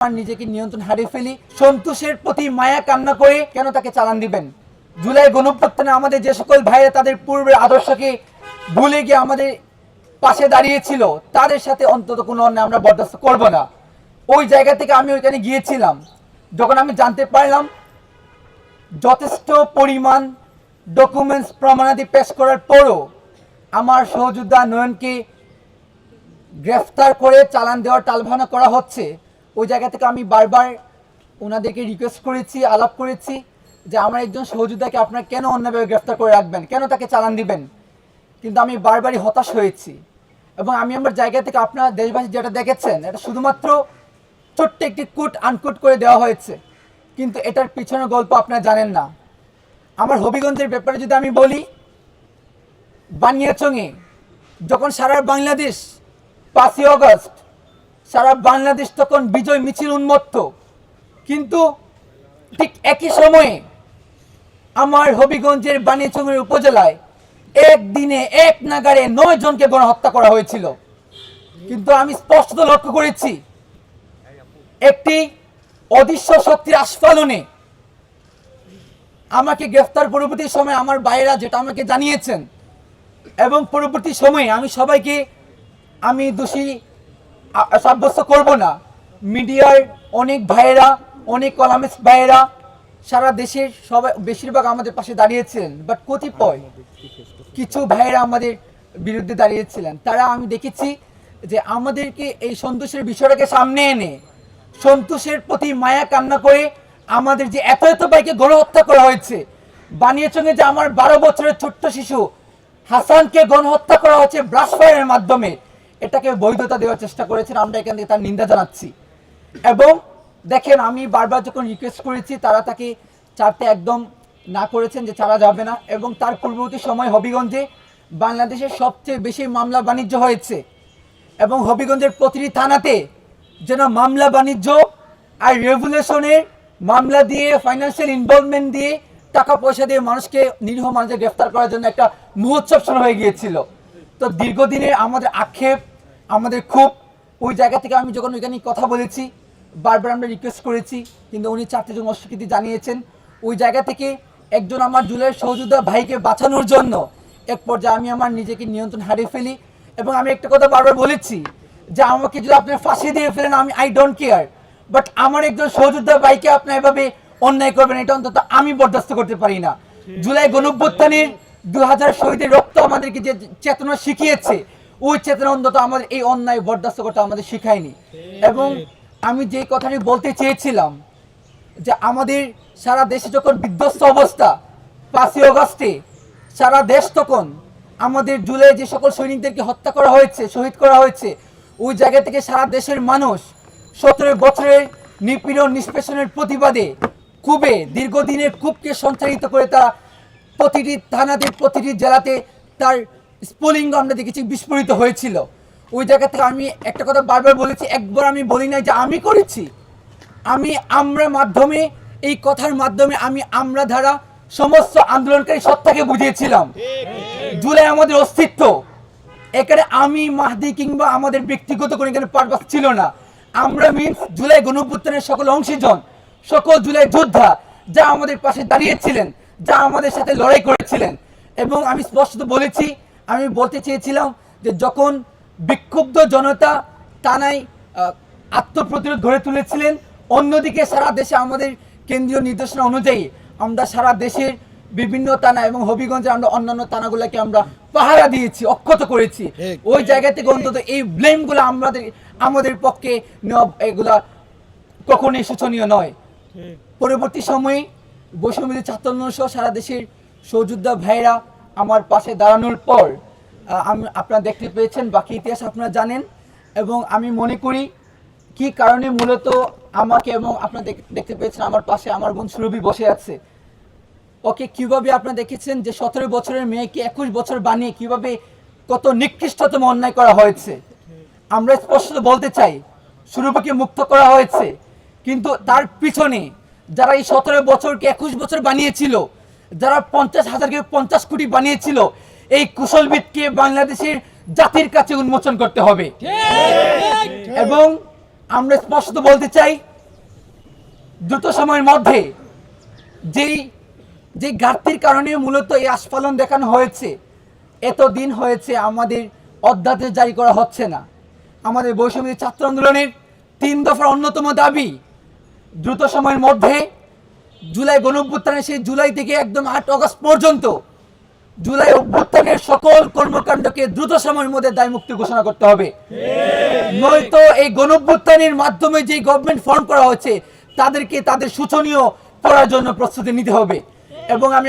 নিজেকে নিয়ন্ত্রণ হারিয়ে ফেলি। সন্তোষের প্রতি মায়া কান্না করে কেন তাকে চালান দিবেন? জুলাই গণঅভ্যুত্থানে আমাদের যে সকল ভাইরা তাদের পূর্বের আদর্শকে ভুলে গিয়ে আমাদের পাশে দাঁড়িয়েছিল, তাদের সাথে অন্তত কোনো অন্যায় আমরা বরদাস্ত করব না। ওই জায়গা থেকে আমি ওইখানে গিয়েছিলাম। যখন আমি জানতে পারলাম যথেষ্ট পরিমাণ ডকুমেন্টস প্রমাণাদি পেশ করার পরও আমার সহযোদ্ধা নয়নকে গ্রেফতার করে চালান দেওয়ার টালভানা করা হচ্ছে, ওই জায়গা থেকে আমি বারবার ওনাদেরকে রিকোয়েস্ট করেছি, আলাপ করেছি যে আমার একজন সহযোদ্ধাকে আপনারা কেন অন্যভাবে গ্রেফতার করে রাখবেন, কেন তাকে চালান দিবেন। কিন্তু আমি বারবারই হতাশ হয়েছি এবং আমি আমার জায়গা থেকে আপনারা দেশবাসী যেটা দেখেছেন এটা শুধুমাত্র ছোট্ট একটি কুট আনকুট করে দেওয়া হয়েছে, কিন্তু এটার পিছনের গল্প আপনারা জানেন না। আমার হবিগঞ্জের ব্যাপারে যদি আমি বলি, বানিয়াচংয়ে যখন সারা বাংলাদেশ 5ই আগস্ট সারা বাংলাদেশ তখন বিজয় মিছিল উন্মত্ত, কিন্তু ঠিক একই সময়ে আমার হবিগঞ্জের বানিয়াচংয়ের উপজেলায় একদিনে এক নাগাড়ে 9 জনকে গণহত্যা করা হয়েছিল। কিন্তু আমি স্পষ্ট লক্ষ্য করেছি একটি অদৃশ্য শক্তির আস্ফালনে আমাকে গ্রেফতার পরবর্তী সময় আমার ভাইয়েরা যেটা আমাকে জানিয়েছেন এবং পরবর্তী সময়ে আমি সবাইকে আমি দোষী সাব্যস্ত করব না। মিডিয়ার অনেক ভাইয়েরা, অনেক কলামিস্ট ভাইয়েরা সারা দেশের সবাই বেশিরভাগ আমাদের পাশে দাঁড়িয়েছিলেন, বাট কতিপয় কিছু ভাইয়েরা আমাদের বিরুদ্ধে দাঁড়িয়েছিলেন। তারা আমি দেখেছি যে আমাদেরকে এই সন্তোষের বিষয়টাকে সামনে এনে সন্তোষের প্রতি মায়া কান্না করে আমাদের যে এত এত ভাইকে গণহত্যা করা হয়েছে, বানিয়াচংয়ে যে আমার 12 বছরের ছোট্ট শিশু হাসানকে গণহত্যা করা হচ্ছে ব্রাশ ফায়ারের মাধ্যমে, এটাকে বৈধতা দেওয়ার চেষ্টা করেছেন। আমরা এখান থেকে তার নিন্দা জানাচ্ছি। এবং দেখেন আমি বারবার যখন রিকোয়েস্ট করেছি তারা তাকে ছাড়তে একদম না করেছেন যে ছাড়া যাবে না। এবং তার পূর্ববর্তী সময় হবিগঞ্জে বাংলাদেশের সবচেয়ে বেশি মামলা বাণিজ্য হয়েছে এবং হবিগঞ্জের প্রতিটি থানাতে যেন মামলা বাণিজ্য আর রেভুলেশনের মামলা দিয়ে ফাইন্যান্সিয়াল ইনভলভমেন্ট দিয়ে টাকা পয়সা দিয়ে মানুষকে, নিরীহ মানুষকে গ্রেফতার করার জন্য একটা মহোৎসব শুরু হয়ে গিয়েছিল। তো দীর্ঘদিনের আমাদের আক্ষেপ, আমাদের খুব, ওই জায়গা থেকে আমি যখন ওইখানে কথা বলেছি বারবার আমরা রিকোয়েস্ট করেছি, কিন্তু উনি 4টি জন অস্বীকৃতি জানিয়েছেন। ওই জায়গা থেকে একজন আমার জুলাইয়ের সহযোদ্ধা ভাইকে বাঁচানোর জন্য এক পর্যায়ে আমি আমার নিজেকে নিয়ন্ত্রণ হারিয়ে ফেলি। এবং আমি একটা কথা বারবার বলেছি যে আমাকে যদি আপনি ফাঁসি দিয়ে ফেলেন আমি আই ডোন্ট কেয়ার, বাট আমার একজন সহযোদ্ধা ভাইকে আপনি এভাবে অন্যায় করবেন, এটা অন্তত আমি বরদাস্ত করতে পারি না। জুলাই গণঅভ্যুত্থানের 2000 শহীদের রক্ত আমাদেরকে যে চেতনা শিখিয়েছে, ওই চেতনা অন্তত আমাদের এই অন্যায় বরদাস্ত করতে আমাদের শিখায়নি। এবং আমি যে কথাটি বলতে চেয়েছিলাম যে আমাদের সারা দেশে যখন বিধ্বস্ত অবস্থা 5ই আগস্টে সারা দেশ তখন আমাদের জুলাই যে সকল সৈনিকদেরকে হত্যা করা হয়েছে, শহীদ করা হয়েছে, ওই জায়গা থেকে সারা দেশের মানুষ 17 বছরের নিপীড়ন নিষ্পেষণের প্রতিবাদে খুবই দীর্ঘদিনের খুবকে সঞ্চারিত করে তারা প্রতিটি থানাতে প্রতিটি জেলাতে তার স্ফুলিঙ্গ আমরা দেখেছি বিস্ফোরিত হয়েছিল। ওই জায়গা থেকে আমি একটা কথা বারবার বলেছি, একবার আমি বলি নাই যে আমি করেছি, আমরা মাধ্যমে এই কথার মাধ্যমে আমরা ধারা সমস্ত আন্দোলনকারী সত্তাকে বুঝিয়েছিলাম জুলাই আমাদের অস্তিত্ব। এখানে আমি মাহদি কিংবা আমাদের ব্যক্তিগত কোনো এখানে পারপাস ছিল না। আমরা মিনস জুলাই গণঅভ্যুত্থানের সকল অংশীজন, সকল জুলাই যোদ্ধা যা আমাদের পাশে দাঁড়িয়েছিলেন, যা আমাদের সাথে লড়াই করেছিলেন। এবং আমি স্পষ্ট বলেছি, আমি বলতে চেয়েছিলাম যে যখন বিক্ষুব্ধ জনতা টানায় আত্মপ্রতিরোধ গড়ে তুলেছিলেন, অন্যদিকে সারা দেশে আমাদের কেন্দ্রীয় নির্দেশনা অনুযায়ী আমরা সারা দেশের বিভিন্ন থানা এবং হবিগঞ্জে আমরা অন্যান্য থানাগুলোকে আমরা পাহারা দিয়েছি, অক্ষত করেছি। ওই জায়গা থেকে অন্তত এই ব্লেমগুলো আমাদের পক্ষে এগুলা কখনোই শোচনীয় নয়। পরবর্তী সময়ে বৈষম্যবিরোধী ছাত্র আন্দোলন সহ সারা দেশের সহযোদ্ধা ভাইরা আমার পাশে দাঁড়ানোর পর আপনারা দেখতে পেয়েছেন, বাকি ইতিহাস আপনারা জানেন। এবং আমি মনে করি কি কারণে মূলত আমাকে, এবং আপনারা দেখতে পেয়েছেন আমার পাশে আমার বোন সুরভি বসে আছে, ওকে কিভাবে আপনারা দেখেছেন যে 17 বছরের মেয়েকে 21 বছর বানিয়ে কিভাবে কত নিকৃষ্টতম অন্যায় করা হয়েছে। আমরা স্পষ্ট বলতে চাই সুরভিকে মুক্ত করা হয়েছে, কিন্তু তার পিছনে যারা এই 17 বছরকে 21 বছর বানিয়েছিল, যারা 50,000কে 50 কোটি বানিয়েছিল, এই কুশলবিদকে বাংলাদেশের জাতির কাছে উন্মোচন করতে হবে। এবং আমরা স্পষ্ট বলতে চাই দ্রুত সময়ের মধ্যে যেই যে ঘাটতির কারণে মূলত এই আস্ফালন দেখানো হয়েছে, এতদিন হয়েছে আমাদের অধ্যাদেশ জারি করা হচ্ছে না। আমাদের বৈষম্য ছাত্র আন্দোলনের 3 দফার অন্যতম দাবি দ্রুত সময়ের মধ্যে জুলাই গণঅভ্যুত্থানের সেই জুলাই থেকে একদম 8 আগস্ট পর্যন্ত জুলাই অভ্যুত্থানের সকল কর্মকাণ্ডকে দ্রুত সময়ের মধ্যে দায়মুক্তি ঘোষণা করতে হবে। নয়তো এই গণঅভ্যুত্থানের মাধ্যমে যে গভর্নমেন্ট ফর্ম করা হয়েছে তাদেরকে তাদের শোচনীয় পরাজয় প্রস্তুতি নিতে হবে। এবং আমি